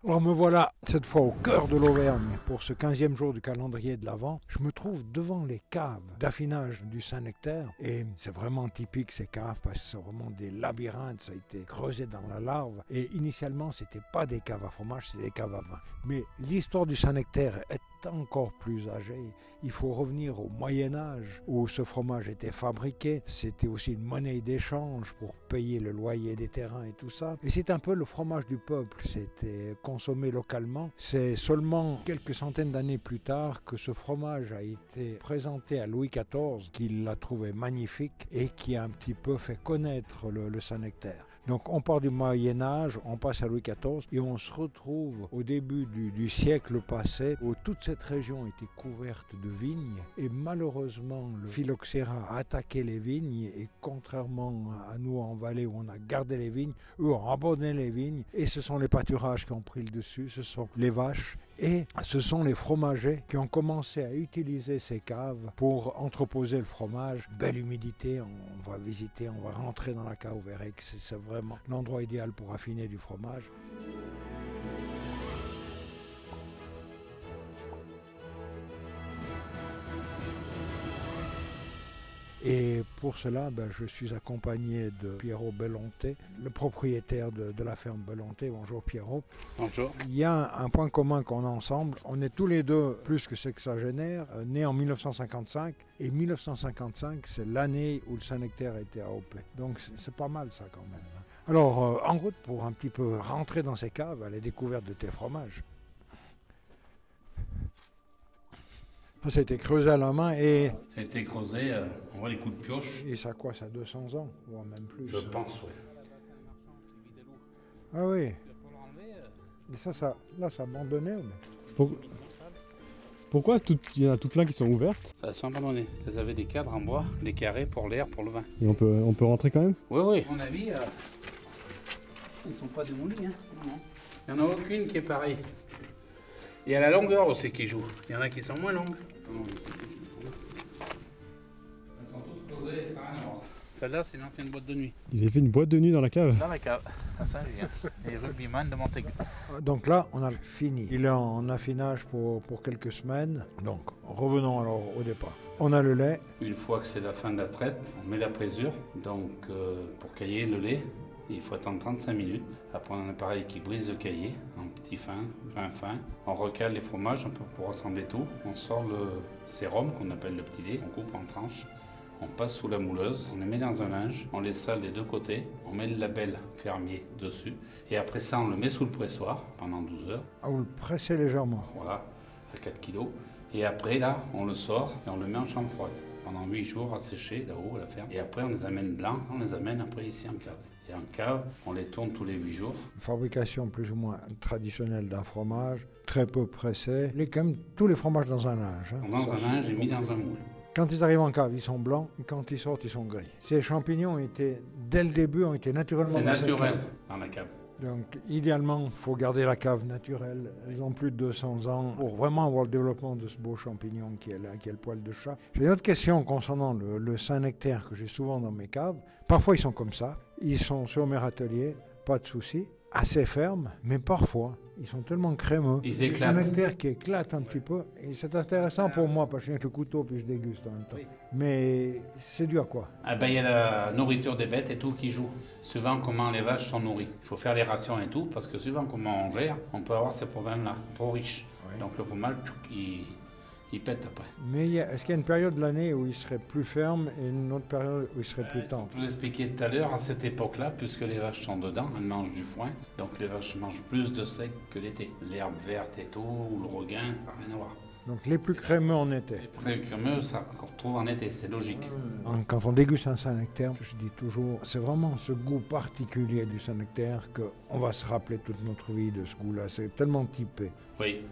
Alors me voilà cette fois au cœur de l'Auvergne pour ce 15e jour du calendrier de l'Avent. Je me trouve devant les caves d'affinage du Saint-Nectaire et c'est vraiment typique ces caves parce que c'est vraiment des labyrinthes, ça a été creusé dans la larve et initialement c'était pas des caves à fromage, c'est des caves à vin. Mais l'histoire du Saint-Nectaire est encore plus âgée. Il faut revenir au Moyen-Âge où ce fromage était fabriqué. C'était aussi une monnaie d'échange pour payer le loyer des terrains et tout ça. Et c'est un peu le fromage du peuple. C'était consommé localement. C'est seulement quelques centaines d'années plus tard que ce fromage a été présenté à Louis XIV, qui l'a trouvé magnifique et qui a un petit peu fait connaître le Saint-Nectaire. Donc on part du Moyen-Âge, on passe à Louis XIV et on se retrouve au début du siècle passé où toute cette région était couverte de vignes et malheureusement le phylloxéra a attaqué les vignes et contrairement à nous en Valais où on a gardé les vignes, eux ont abandonné les vignes et ce sont les pâturages qui ont pris le dessus, ce sont les vaches et ce sont les fromagers qui ont commencé à utiliser ces caves pour entreposer le fromage. Belle humidité, on va visiter, on va rentrer dans la cave, vous verrez que c'est vraiment l'endroit idéal pour affiner du fromage. Et pour cela, je suis accompagné de Pierrot Bellonté, le propriétaire de la ferme Bellonté. Bonjour Pierrot. Bonjour. Il y a un point commun qu'on a ensemble. On est tous les deux plus que sexagénaires, nés en 1955. Et 1955, c'est l'année où le Saint-Nectaire a été AOP. Donc c'est pas mal ça quand même. Alors, en route pour un petit peu rentrer dans ces caves à la découverte de tes fromages. Ça a été creusé à la main et... Ça a été creusé, on voit les coups de pioche. Et ça quoi, ça a 200 ans, voire même plus. Je pense, oui. Ah oui. Et ça a abandonné. Pourquoi il y en a tout plein qui sont ouvertes? Ça sont abandonnées. Elles avaient des cadres en bois, des carrés pour l'air, pour le vin. Et on peut rentrer quand même? Oui, oui. À mon avis, ils ne sont pas démolis. Hein. Non. Il n'y en a aucune qui est pareille. Il y a la longueur aussi qui joue. Il y en a qui sont moins longues. Elles sont toutes creusées, ça n'a rien à voir. Celle-là, c'est une ancienne boîte de nuit. Ils avaient fait une boîte de nuit dans la cave? Dans la cave, à Saint-Julien. Les rugbyman de Montaigu. Donc là, on a fini. Il est en affinage pour quelques semaines. Donc, revenons alors au départ. On a le lait. Une fois que c'est la fin de la traite, on met la présure. Donc, pour cailler le lait, il faut attendre 35 minutes. Après, on a un appareil qui brise le cahier en petit fin, grain fin. On recale les fromages un peu pour assembler tout. On sort le sérum qu'on appelle le petit lait. On coupe en tranches. On passe sous la mouleuse. On les met dans un linge. On les sale des deux côtés. On met le label fermier dessus. Et après ça, on le met sous le pressoir pendant 12 heures. Ah, vous le pressez légèrement. Voilà, à 4 kg. Et après, là, on le sort et on le met en chambre froide. Pendant 8 jours à sécher là-haut à la ferme. Et après, on les amène blancs. On les amène après ici en cave. Et en cave, on les tourne tous les 8 jours. Une fabrication plus ou moins traditionnelle d'un fromage, très peu pressé. Comme tous les fromages dans un linge. Hein. Dans un linge et mis dans un moule. Quand ils arrivent en cave, ils sont blancs. Et quand ils sortent, ils sont gris. Ces champignons dès le début, ont été naturellement... C'est naturel dans la cave. Donc, idéalement, il faut garder la cave naturelle. Elles ont plus de 200 ans pour vraiment avoir le développement de ce beau champignon qui est le poil de chat. J'ai une autre question concernant le Saint-Nectaire que j'ai souvent dans mes caves. Parfois, ils sont comme ça. Ils sont sur mes râteliers, pas de souci. Assez fermes, mais parfois, ils sont tellement crémeux. Ils éclatent. C'est un nectaire qui éclate un petit peu. Et c'est intéressant pour moi, parce que je viens avec le couteau, puis je déguste en même temps. Oui. Mais c'est dû à quoi? Il y a la nourriture des bêtes et tout qui joue. Suivant comment les vaches sont nourries. Il faut faire les rations et tout, parce que suivant comment on gère, on peut avoir ces problèmes-là, trop riches. Oui. Donc le fromage, il pète après. Mais est-ce qu'il y a une période de l'année où il serait plus ferme et une autre période où il serait plus tendre? Je vous expliquais tout à l'heure, à cette époque-là, puisque les vaches sont dedans, elles mangent du foin, donc les vaches mangent plus de sec que l'été. L'herbe verte et tout, ou le regain, ça n'a rien à voir. Donc les plus crémeux en été? Les plus crémeux, ça qu'on retrouve en été, c'est logique. Quand on déguste un Saint-Nectaire, je dis toujours, c'est vraiment ce goût particulier du Saint-Nectaire qu'on va se rappeler toute notre vie de ce goût-là. C'est tellement typé. Oui.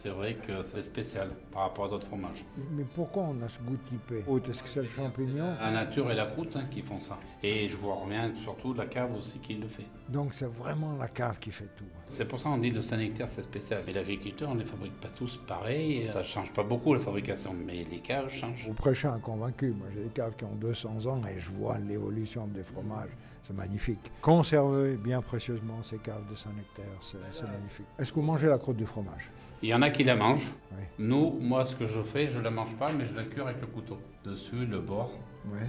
C'est vrai que c'est spécial par rapport à d'autres fromages. Mais pourquoi on a ce goût typé? Est-ce que c'est le champignon? La nature et la croûte qui font ça. Et je vous reviens surtout de la cave aussi qui le fait. Donc c'est vraiment la cave qui fait tout. C'est pour ça qu'on dit que le Saint-Nectaire c'est spécial. Et l'agriculteur, on ne les fabrique pas tous pareil. Ça ne change pas beaucoup la fabrication, mais les caves changent. Vous prêchez un convaincu. Moi j'ai des caves qui ont 200 ans et je vois l'évolution des fromages. c'est magnifique. Conservez bien précieusement ces caves de Saint-Nectaire, c'est magnifique. Est-ce que vous mangez la croûte du fromage? Il y en a qui la mangent. Oui. Nous, moi, ce que je fais, je la mange pas, mais je la cure avec le couteau. Dessus, le bord. Ouais.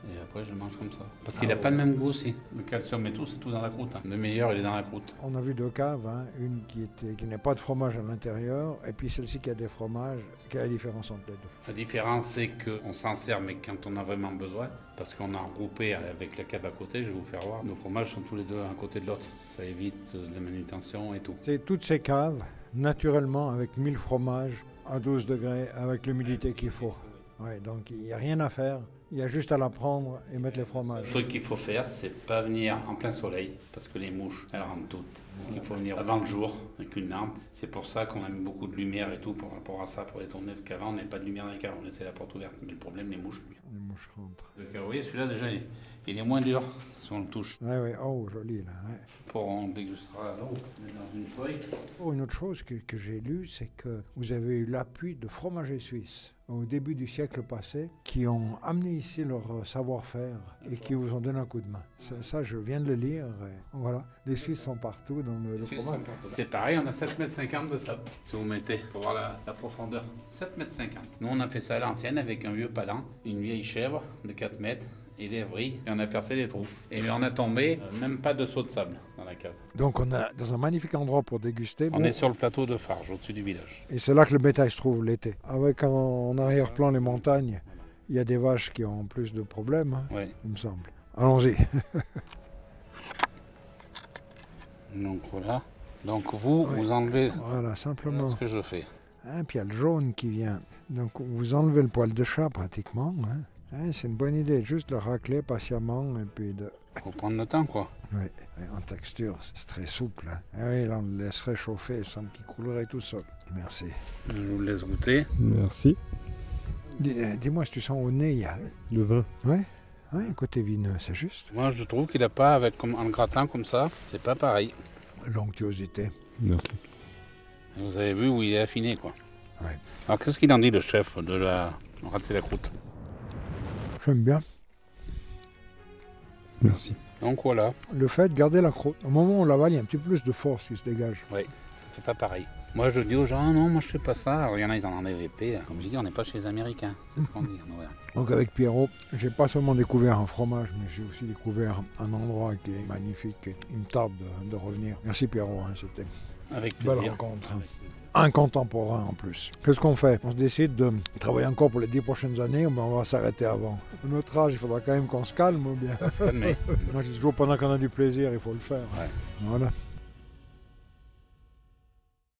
Et après, je le mange comme ça. Parce qu'il n'a pas le même goût aussi. Le calcium et tout, c'est tout dans la croûte. Le meilleur, il est dans la croûte. On a vu deux caves, hein, une qui n'a pas de fromage à l'intérieur, et puis celle-ci qui a des fromages. Quelle est la différence entre les deux? La différence, c'est qu'on s'en sert, mais quand on a vraiment besoin, parce qu'on a regroupé avec la cave à côté, je vais vous faire voir. Nos fromages sont tous les deux à côté de l'autre. Ça évite la manutention et tout. C'est toutes ces caves, naturellement, avec 1000 fromages, à 12 degrés, avec l'humidité qu'il faut. Ouais, donc il n'y a rien à faire. Il y a juste à la prendre et mettre les fromages. Le truc qu'il faut faire, c'est pas venir en plein soleil, parce que les mouches, elles rentrent toutes. Donc il faut venir avant le jour, avec une lampe. C'est pour ça qu'on a mis beaucoup de lumière et tout, par rapport à ça, pour les tourner. Parce qu'avant, on n'avait pas de lumière dans les caves, on laissait la porte ouverte. Mais le problème, les mouches. Les mouches rentrent. Donc vous voyez, celui-là, déjà, il est moins dur, si on le touche. Ouais, ouais. Oh, joli là. Ouais. On dégustera l'eau, dans une feuille. Oh, une autre chose que j'ai lue, c'est que vous avez eu l'appui de fromagers suisses au début du siècle passé qui ont amené ici leur savoir-faire et qui vous ont donné un coup de main. Ça, je viens de le lire. Et voilà, les Suisses sont partout dans le fromage. C'est pareil, on a 7,50 m de sable, si vous mettez, pour voir la profondeur. 7,50 m. Nous, on a fait ça à l'ancienne avec un vieux palan, une vieille chèvre de 4 mètres. Et des vrilles, et on a percé des trous. Et on a tombé même pas de seau de sable dans la cave. Donc on est dans un magnifique endroit pour déguster. On est sur le plateau de Farges, au-dessus du village. Et c'est là que le bétail se trouve l'été. Avec en arrière-plan les montagnes, il y a des vaches qui ont plus de problèmes, hein, oui. Il me semble. Allons-y. Donc voilà. Donc vous enlevez voilà, simplement. Ce que je fais. Hein, puis il y a le jaune qui vient. Donc vous enlevez le poil de chat pratiquement. Hein. C'est une bonne idée, juste le racler patiemment et puis de... Faut prendre le temps, quoi. Oui, en texture, c'est très souple. Hein. Ah oui, là, on le laisserait chauffer, il semble qu'il coulerait tout seul. Merci. Je vous laisse goûter. Merci. Dis-moi si tu sens au nez, il y a... Le vin. Oui, côté vineux, c'est juste. Moi, je trouve qu'il n'a pas, en le grattant comme ça, c'est pas pareil. L'onctuosité. Merci. Et vous avez vu où il est affiné, quoi. Oui. Alors, qu'est-ce qu'il en dit, le chef, de rater la croûte? J'aime bien. Merci. Donc voilà. Le fait de garder la croûte, au moment où on l'avale, il y a un petit peu plus de force qui se dégage. Oui, c'est pas pareil. Moi je dis aux gens, non, moi je fais pas ça. Alors, il y en a, ils en enlèvent épais. Comme je dis, on n'est pas chez les Américains. C'est ce qu'on dit. Voilà. Donc avec Pierrot, j'ai pas seulement découvert un fromage, mais j'ai aussi découvert un endroit qui est magnifique. Il me tarde de revenir. Merci Pierrot, hein, c'était Avec une belle plaisir. rencontre. Un contemporain en plus. Qu'est-ce qu'on fait? On se décide de travailler encore pour les 10 prochaines années, ou bien on va s'arrêter avant? À notre âge, il faudra quand même qu'on se calme ou bien? Se calmer. Moi, je dis toujours, pendant qu'on a du plaisir, il faut le faire. Ouais. Voilà.